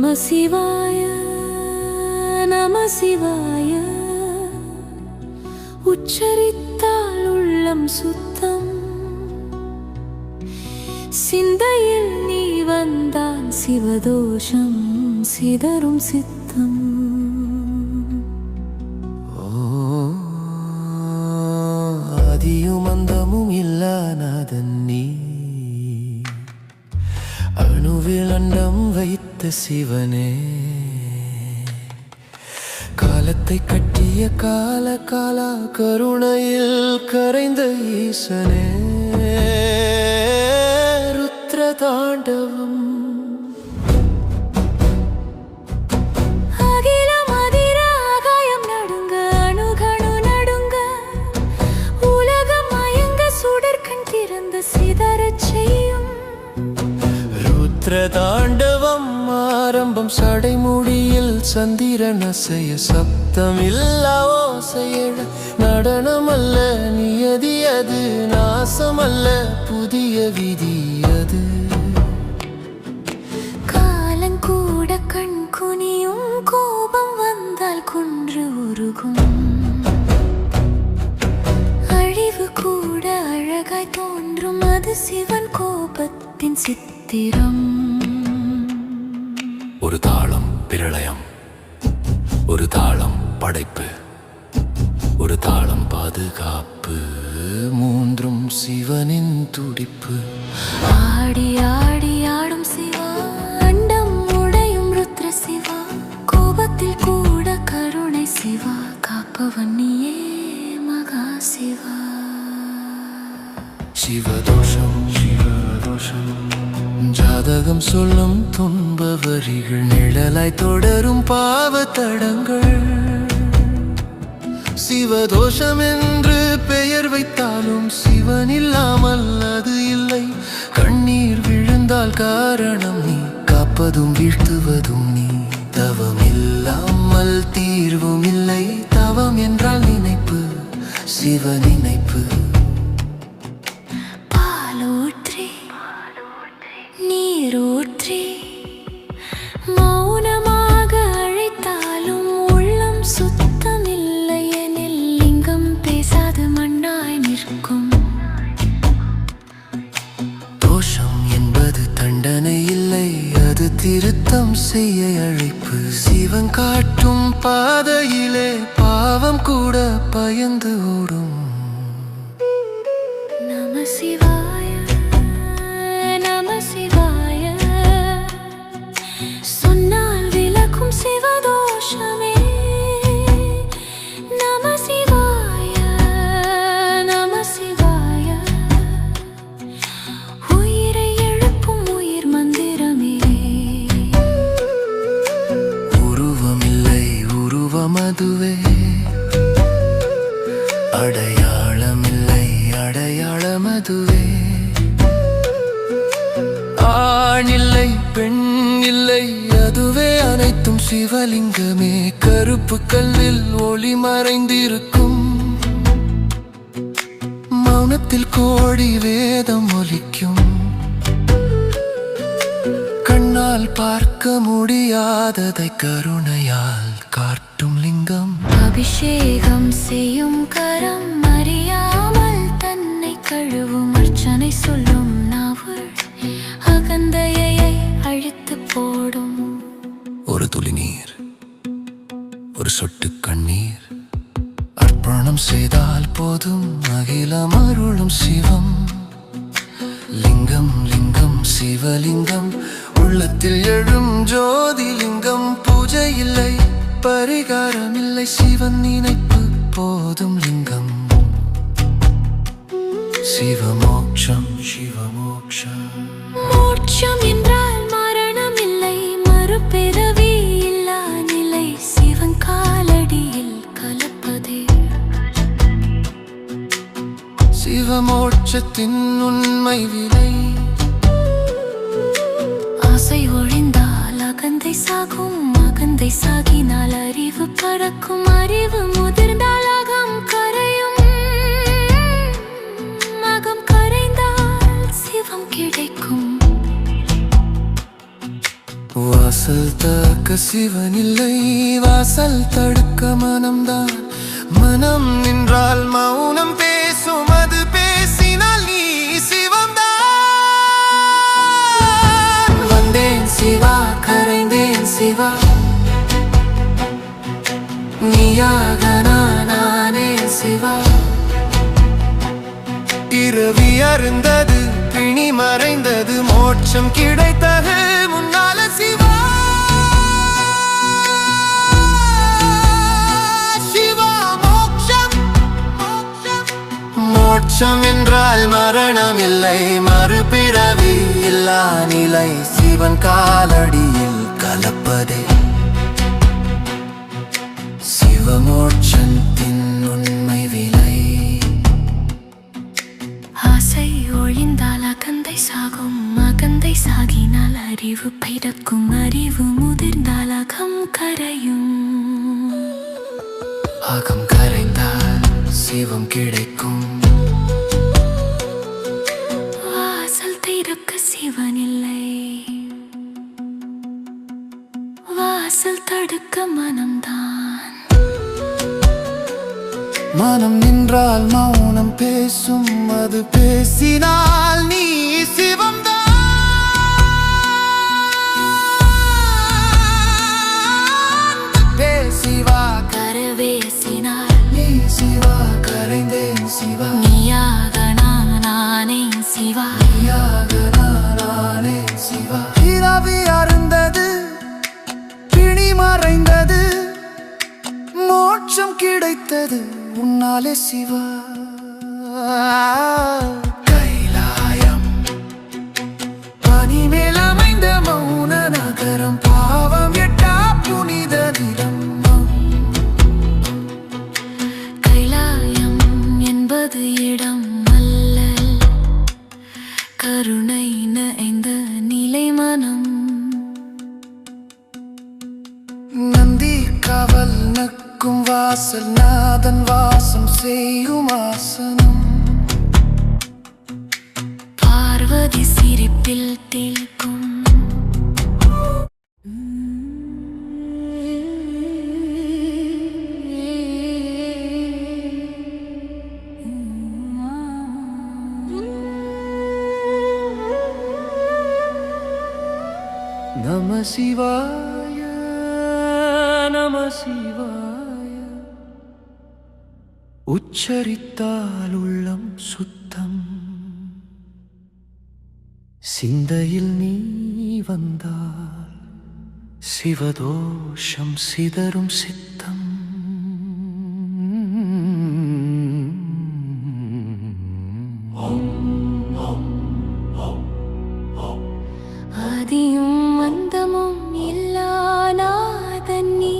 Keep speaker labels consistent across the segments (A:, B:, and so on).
A: நம சிவாய நம சிவாய உச்சரித்தால் உள்ளம் சுத்தம். சிந்தையில் நீ வந்தால் சிவதோஷம் சிதறும் சித்தம்.
B: ஆதியும் அந்தமும் இல்லாதன் நீ, அணுவில் அண்டம் வைத்த சிவனே, காலத்தை கட்டிய கால காலா கருணையில் கரைந்த ஈசனே, ருத்ர தாண்டவம் தாண்டவம் ஆரம்பம் சடைமுடியில் சந்திரன் அசைய சப்தம் இல்லா ஓசையழ நடனம் அல்ல நியதி அது, நாசம் அல்ல புதிய விதி அது.
A: காலங்கூட கண் குனியும், கோபம் வந்தால் குன்று உருகும், அழிவு கூட அழகாய் தோன்றும், அது சிவன் கோபத்தின் சித்திரம்.
B: ஒரு தாளம் பிரளயம், ஒரு தாளம் படைப்பு, ஒரு தாளம் பாதுகாப்பு, மூன்றும் சிவனின் துடிப்பு.
A: ஆடி ஆடி ஆடும் சிவா, அண்டம் உடையும் ருத்ர சிவா, கோபத்தில் கூட கருணை சிவா, காப்பவன் நீயே மகா சிவா.
B: சிவதோஷம் சிவதோஷம் ஜாதகம் சொல்லும் துன்ப வரிகள், நிழலாய் தொடரும் பாவ தடங்கள். சிவதோஷம் என்று பெயர் வைத்தாலும் சிவன் இல்லாமல் அது இல்லை. கண்ணீர் விழுந்தால் காரணம் நீ, காப்பதும் வீழ்த்துவதும் நீ. தவம் இல்லாமல் தீர்வும் இல்லை, தவம் என்றால் நினைப்பு, சிவ நினைப்பு.
A: நீரூற்றி மௌனமாக அழைத்தாலும் உள்ளம் சுத்தமில்லை எனில், லிங்கம் பேசாது மண்ணாய் நிற்கும்.
B: தோஷம் என்பது தண்டனை இல்லை, அது திருத்தம் செய்ய அழைப்பு. சிவன் காட்டும் பாதையிலே பாவம் கூட பயந்து ஓடும்.
A: நம சிவாய நம சிவாய, சொன்னால் விலக்கும் சிவதோஷமே. நம சிவாய நம சிவாய, உயிரை எழுப்பும் உயிர் மந்திரமே.
B: உருவமில்லை உருவம் அதுவே, அடையாளமில்லை அடையாளம் அதுவே. ஆண் இல்லை பெண் இல்லை அதுவே, அனைத்தும் சிவலிங்கமே. கருப்பு கல்லில் ஒளி மறைந்திருக்கும், மௌனத்தில் கோடி வேதம் ஒலிக்கும். கண்ணால் பார்க்க முடியாததை கருணையால் காட்டும் லிங்கம்.
A: அபிஷேகம் செய்யும் கரம், அறியாமல் தன்னை கழுவும் அர்ச்சனை சொல்லும் நாவல், அகந்தையை அழித்து போடும்.
B: ஒரு துளி நீர், ஒரு சொட்டு கண்ணீர், அர்ப்பணம் செய்தால் போதும், அகிலம் அருளும் சிவம். லிங்கம் லிங்கம் சிவலிங்கம், உள்ளத்தில் எழும் ஜோதிலிங்கம். பூஜை இல்லை பரிகாரம் இல்லை, சிவன் நினைப்பு போதும் லிங்கம். சிவமோக்ஷம் சிவமோக்ஷம்.
A: மோட்சம் என்றால் மரணம் இல்லை, மறுபிறவி இல்லா நிலை, சிவன் காலடியில் கலப்பதே.
B: சிவமோட்சத்தின் உண்மை விலை,
A: ஆசை ஒழிந்தால் அகந்தை சாகும், அகந்தை சாகினால் அறிவு பறக்கும், அறிவு முதிர்ந்தால் அகம் கரையும், அகம் கரைந்தால் சிவம் கிடைக்கும்.
B: வாசல் வாசல் தக்க சிவனில்லை, வாசல் தடுக்க மனம்தான். மனம் நின்றால் மௌனம் பேசும், அது பேசினால் நீ சிவம்தான். வந்தேன் சிவா, கரைந்தேன் சிவா, நீயாக நானே சிவா. இரவி அருந்தது, பிணி மறைந்தது, மோட்சம் கிடைத்தது முன்னால சிவா. சிவா மோட்சம், மோட்சம் என்றால் மரணம் இல்லை, மறுபிறவி இல்லா நிலை, சிவன் காலடியில் கலப்பதே சிவமோட்சத்தின் உண்மை விலை.
A: ஆசை ஒழிந்தால் அகந்தை சாகும், அகந்தை சாகினால் அறிவு பிறக்கும், அறிவு முதிர்ந்தால் அகம் கரையும்.
B: அகம் கரைந்தால் சிவம் கிடைக்கும்.
A: வாசல் திறக்க சிவனில்லை, வாசல் தடுக்க மனம்தான்.
B: மனம் நின்றால் மௌனம் பேசும், அது பேசினால் நீ சிவம்தான். பேசிவா,
A: கரவேசினால்
B: நீ சிவா, கரைந்தேன் சிவா,
A: நீயாக நானே சிவா.
B: நீயாக நானே சிவா. இரவி அருந்தது, பிணி மறைந்தது, மோட்சம் கிடைத்தது உன்னாலே சிவா. கைலாயம் பனிமேல் அமைந்த மௌன நகரம், பாவம் எட்டா புனித நிலம்.
A: கைலாயம் என்பது இடம் அல்ல, கருணை நிறைந்த நிலை மனம்.
B: நந்தி காவல் நக்கும் வாசல், நாதன் வாசம் செய்யும் ஆசனம்.
A: பார்வதி சிரிப்பில் திளைக்கும்.
B: நம சிவாய, நம சிவாய. உச்சரித்தால் உள்ளம் சுத்தம், சிந்தையில் நீ வந்தால் சிவதோஷம் சிதறும் சித்தம்.
A: ஆதியும் அந்தமும் இல்லா நாதன் நீ,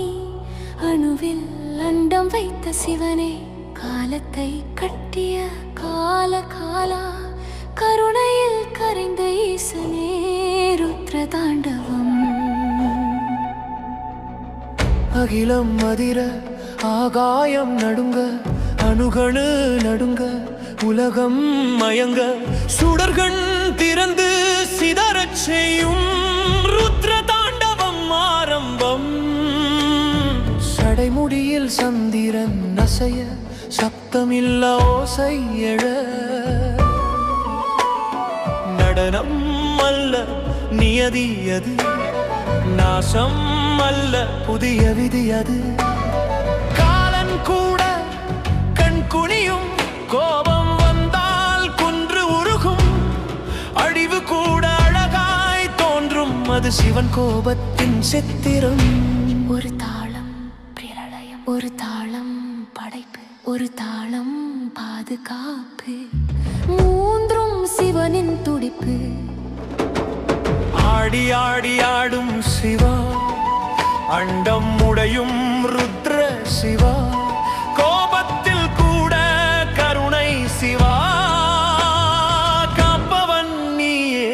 A: அணுவில் அண்டம் வைத்த சிவனே, காலத்தை கட்டிய காலா, கருணையில் கரைந்த ஈசனே, ருத்ர தாண்டவம்.
B: அகிலம் அதிர, ஆகாயம் நடுங்க, அணுகணு நடுங்க, உலகம் மயங்க, சுடர்கண் திறந்து சிதறச் செய்யும் ருத்ர தாண்டவம் ஆரம்பம். சடைமுடியில் சந்திரன் அசைய, சப்தமில்ல ஓசை எழ, நடனம் அல்ல நியதி அது, நாசம் அல்ல புதிய விதி அது. காலன் கூட கண் குனியும், கோபம் வந்தால் குன்று உருகும், அழிவு கூட அழகாய் தோன்றும், அது சிவன் கோபத்தின் சித்திரம்.
A: ஒரு தாளம் பிரளயம், ஒரு தாளம் படைப்பு, ஒரு தாளம் பாதுகாப்பு, மூன்றும் சிவனின் துடிப்பு.
B: ஆடி ஆடி ஆடும் சிவா, அண்டம் உடையும் ருத்ர சிவா, கோபத்தில் கூட கருணை சிவா, காப்பவன் நீயே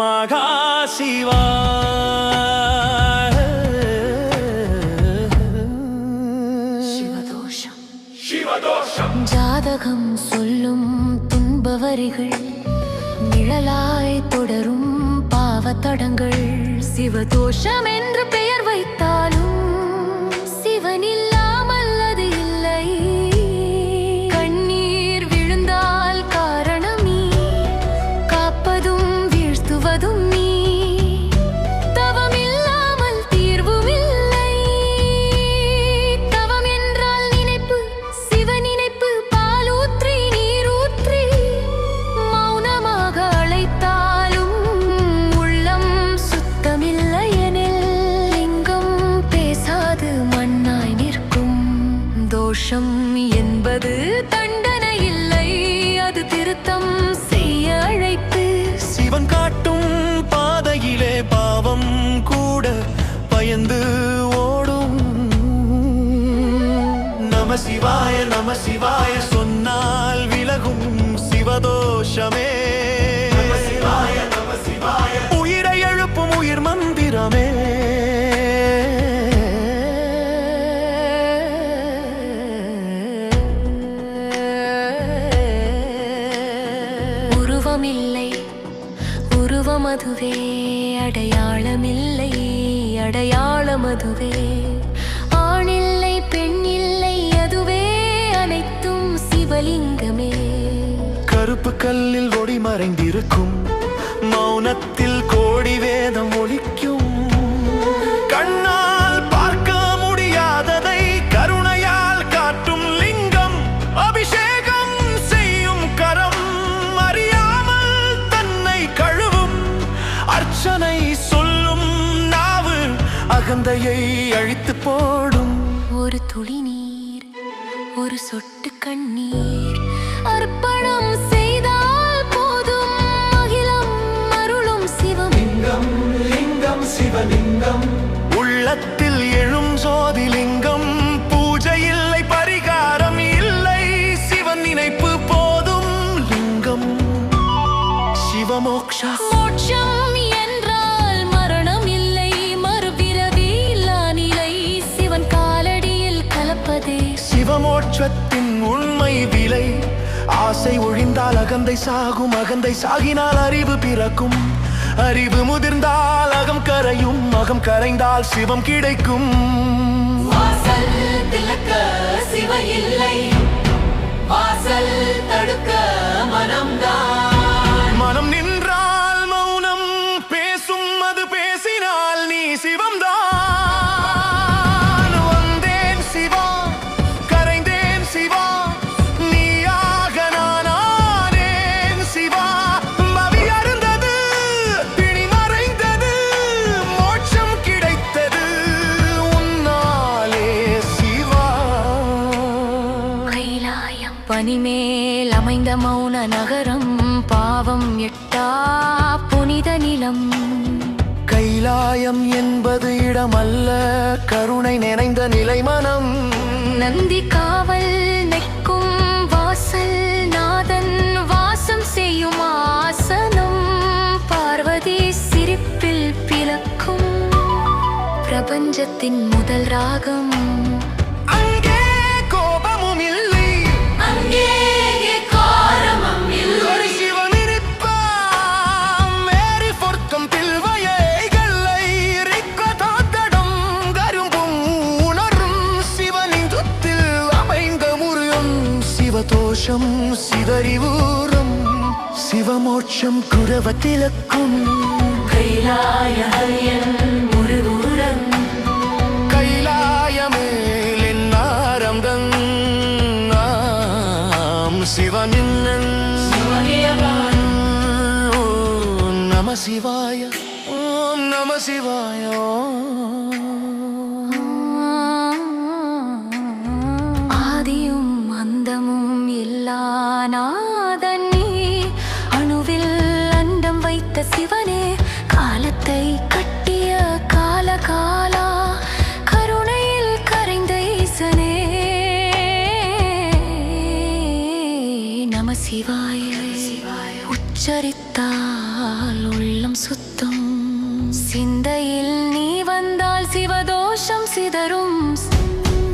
B: மகா சிவா.
A: சிவதோஷம் ஜாதகம் சொல்லும் துன்பவரிகள், நிழலாய் தொடரும் பாவ தடங்கள் சிவதோஷம் என்று பெயர் வைத்தாலும் சிவன் இல்லாமல் அது இல்லை. கண்ணீர் விழுந்தால் காரணம் நீ, காப்பதும் வீழ்த்துவதும் நீ. தவம் இல்லாமல் தீர்வும் இல்லை. தவம் என்றால் நினைப்பு, சிவ நினைப்பு. பால் ஊற்றி நீர் ஊற்றி மௌனமாக அழைத்தாலும் உள்ளம் சுத்தமில்லை எனில் லிங்கம் பேசாது மண்ணாய் நிற்கும். தோஷம் என்பது தண்டனை இல்லை, அது திருத்தம் செய்ய அழைப்பு.
B: சிவன் காட்டும் பாதையிலே பாவம் கூட பயந்து ஓடும். நம சிவாய சொன்னால் விலகும் சிவதோஷமே. உயிரை எழுப்பும் உயிர் மந்திரமே.
A: உருவமில்லை, உருவம் அதுவே. அடையாளமில்லை, அடையாளம் அதுவே. ஆணில்லை, பெண்ணில்லை, அதுவே அனைத்தும் சிவலிங்கமே.
B: கருப்பு கல்லில் ஒளி மறைந்திருக்கும், மௌனத்தில் கோடி வேதம் ஒலிக்கும். கண்ணால் பார்க்க முடியாததை கருணையால் காட்டும் லிங்கம். அபிஷேகம் செய்யும் கரம், அறியாமல் தன்னை கழுவும். அர்ச்சனை சொல்லும் நாவு, அகந்தையை அழித்து போடும்.
A: ஒரு துளி நீர், ஒரு சொட்டு கண்ணீர் அர்ப்பணம் செய்தால் போதும். அகிலம் அருளும் சிவலிங்கம்.
B: லிங்கம் சிவலிங்கம். உள்ளத்தில் எழும் ஜோதிலிங்கம். பூஜை இல்லை, பரிகாரம் இல்லை, சிவன் நினைப்பு போதும். லிங்கம் சிவமோக்ஷா.
A: மோட்சம் என்றால் மரணம் இல்லை, மறுபிறவி இல்லா நிலை. சிவன் காலடியில் கலப்பதே
B: சிவமோட்சத்தின் உண்மை விலை. ஆசை ஒழிந்தால் அகந்தை சாகும், அகந்தை சாகினால் அறிவு பிறக்கும். அறிவு முதிர்ந்தால் அகம் கரையும், அகம் கரைந்தால் சிவம் கிடைக்கும்.
A: வாசல் திறக்க சிவ இல்லை, வாசல் தடுக்க மனம்தான்.
B: மனம் நின்றால் மௌனம் பேசும், அது பேசினால் நீ சிவம்தான். வந்தேன் சிவா, கரைந்தேன் சிவா, நீயாக நானானேன் சிவா. பவி அருந்தது, பிணி மறைந்தது, மோட்சம் கிடைத்தது உன்னாலே சிவா.
A: கைலாயம் பனிமேல் அமைந்த மௌன நகரம், பாவம் எட்டா புனித நிலம்.
B: கைலாயம் என்பது இடமல்ல, கருணை நிறைந்த நிலை மனம்.
A: நந்தி காவல் நிற்கும் வாசல், நாதன் வாசம் செய்யும் ஆசனம். பார்வதி சிரிப்பில் பிளக்கும் பிரபஞ்சத்தின் முதல் ராகம்.
B: அங்கே கோபமும் இல்லை,
A: அங்கே காரமும் இல்லை.
B: ஒரு சிவன் இருப்பான். மேரி பொருத்தம் பில்வையைகளை ரிக்கதாத்தடம் கரும்பும் உணரும். சிவனின் துத்தில் அமைந்த முருகன். சிவதோஷம் சிதறிவூரும், சிவமோட்சம் குரவ திலக்கும்.
A: கைலாய ஹரியன் முருகூரன்,
B: கைலாயமேல் என்னாரம்பம். சிவனின் ஓம் நம சிவாய, ஓம் நம சிவாய.
A: ஆதியும் அந்தமும் இல்லா நாதன் நீ. அணுவில் அண்டம் வைத்த சிவனே, காலத்தை கட்டிய காலகாலா. கருணையில் கரைந்த ஈசனே. நம சிவாய உச்சரித்தால் உள்ளம் சுத்தம். சிந்தையில் நீ வந்தால் சிவதோஷம் சிதறும்.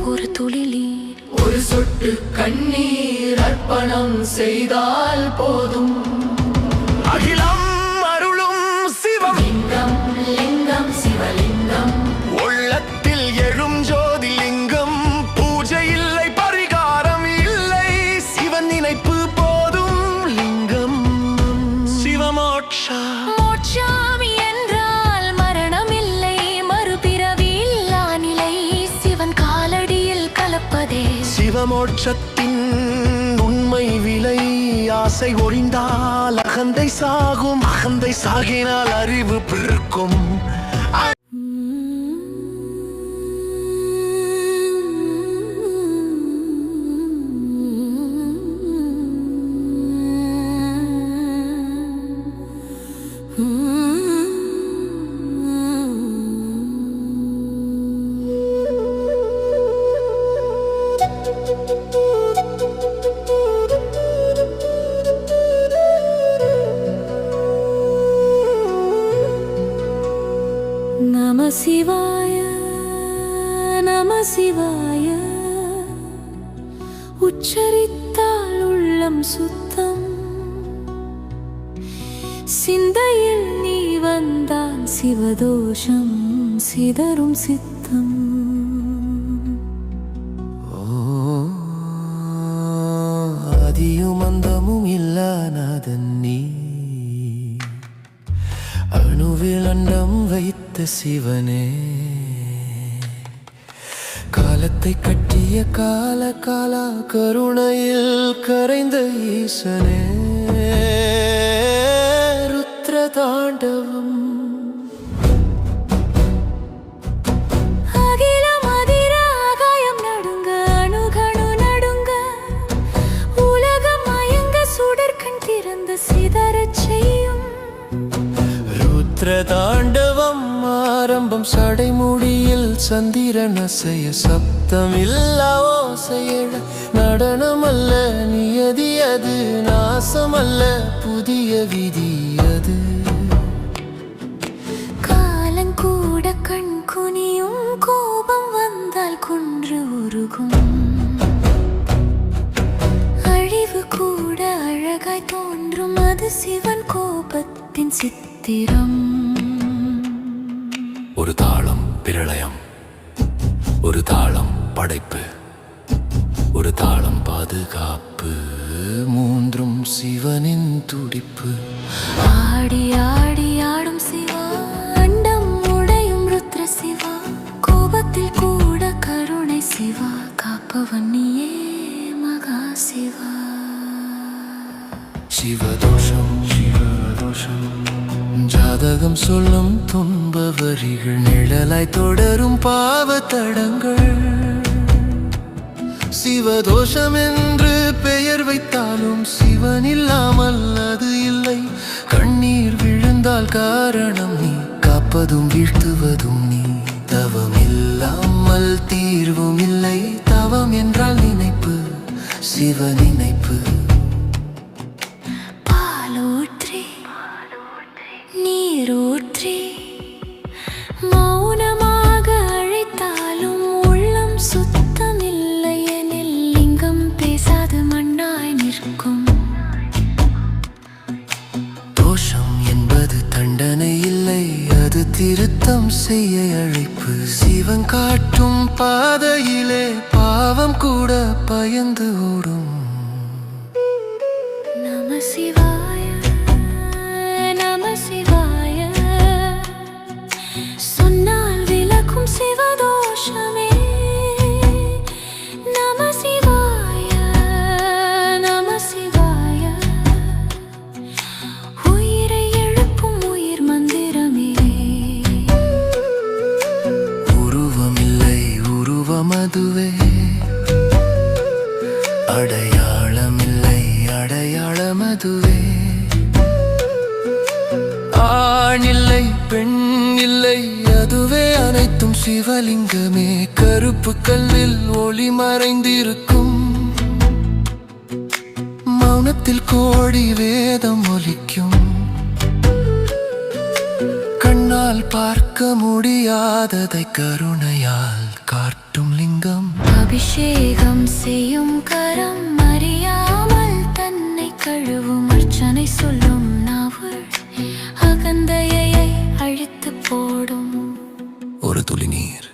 A: ஒரு துளி நீர்,
C: ஒரு சொட்டு கண்ணீர் அர்ப்பணம் செய்தால் போதும்.
B: அகிலம் அருளும் சிவம். மோட்சத்தின் உண்மை விலை. ஆசை ஒழிந்தால் அகந்தை சாகும், அகந்தை சாகினால் அறிவு பிறக்கும்.
A: நம சிவாய நம சிவாய, உச்சரித்தால் உள்ளம் சுத்தம். சிந்தையில் நீ வந்தால் சிவதோஷம் சிதறும் சித்தம்.
B: ஆதியும் அந்தமும் இல்லாதன் நீ, அணுவில் அண்டம் வைத்த சிவனே. காலத்தை கட்டிய கால காலா கருணையில் கரைந்த ஈசனே. ருத்ர தாண்டவம்
A: அகிலம் அதிர ஆகாயம் நடுங்க, அணுகணு நடுங்க, உலகம் மயங்க சுடர்கண் திறந்த சிதறச் செய்யும்.
B: ருத்ர தாண்டவம் ஆரம்பம் சடைமுடியில் சந்திரன் அசைய, சப்தம் இல்லா ஓசையழ. நடனம் அல்ல நியதி அது, நாசம் அல்ல புதிய விதி அது.
A: காலங்கூட கண் குனியும், கோபம் வந்தால் குன்று உருகும். அழிவு கூட அழகாய் தோன்றும், அது சிவன் கோபத்தின் சித்திரம்.
B: ஒரு தாளம் பிரளயம், ஒரு தாளம் படைப்பு, ஒரு தாளம் பாதுகாப்பு. மூன்றும் சிவனின் துடிப்பு.
A: ஆடி ஆடி ஆடும் சிவா, அண்டம் உடையும் ருத்ர சிவா. கோபத்தில் கூட கருணை சிவா, காப்பவன் நீயே மகா சிவா.
B: சிவதோஷம் சிவதோஷம், ஜாதகம் சொல்லும் துன்ப வரிகள், நிழலாய் தொடரும் பாவ தடங்கள். சிவதோஷம் என்று பெயர் வைத்தாலும் சிவன் இல்லாமல் அது இல்லை. கண்ணீர் விழுந்தால் காரணம் நீ, காப்பதும் வீழ்த்துவதும் நீ. தவம் இல்லாமல் தீர்வும் இல்லை, தவம் என்றால் நினைப்பு, சிவ நினைப்பு.
A: பாலூற்றி நீரூற்றி மௌனமாக அழைத்தாலும் உள்ளம் சுத்தம் இல்லை எனில், லிங்கம் பேசாது மண்ணாய் நிற்கும்.
B: தோஷம் என்பது தண்டனை இல்லை, அது திருத்தம் செய்ய அழைப்பு. சிவன் காட்டும் பாதையிலே பாவம் கூட பயந்து ஓடும்.
A: நம சிவாய நம சிவாய, சொன்னால் விலக்கும் சிவதோஷமே. நம சிவாய நம சிவாய, உயிரை எழுப்பும் உயிர் மந்திரமே.
B: உருவமில்லை உருவம் அதுவே, அடையாளமில்லை அடையாளம் அதுவே. ஆணில்லை பெண் இல்லை, அதுவே அனைத்தும் சிவலிங்கமே. கருப்பு கல்லில் ஒளி மறைந்திருக்கும், மௌனத்தில் கோடி வேதம் ஒலிக்கும். கண்ணால் பார்க்க முடியாததை கருணையால் காட்டும் லிங்கம்.
A: அபிஷேகம் செய்யும் கரம், அறியாமல் தன்னை கழுவும் அர்ச்சனை சொல்லும் நாவல், அகந்தையை அழித்து போடும்.
B: ஒரு துளி நீர்,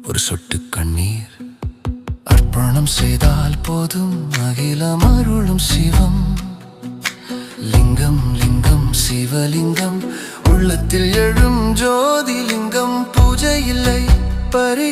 B: ஒரு சொட்டு கண்ணீர், அர்ப்பணம் செய்தால் போதும், அகிலம் அருளும் சிவம். லிங்கம் லிங்கம் சிவலிங்கம், உள்ளத்தில் எழும் ஜோதி லிங்கம். பூஜை இல்லை பரி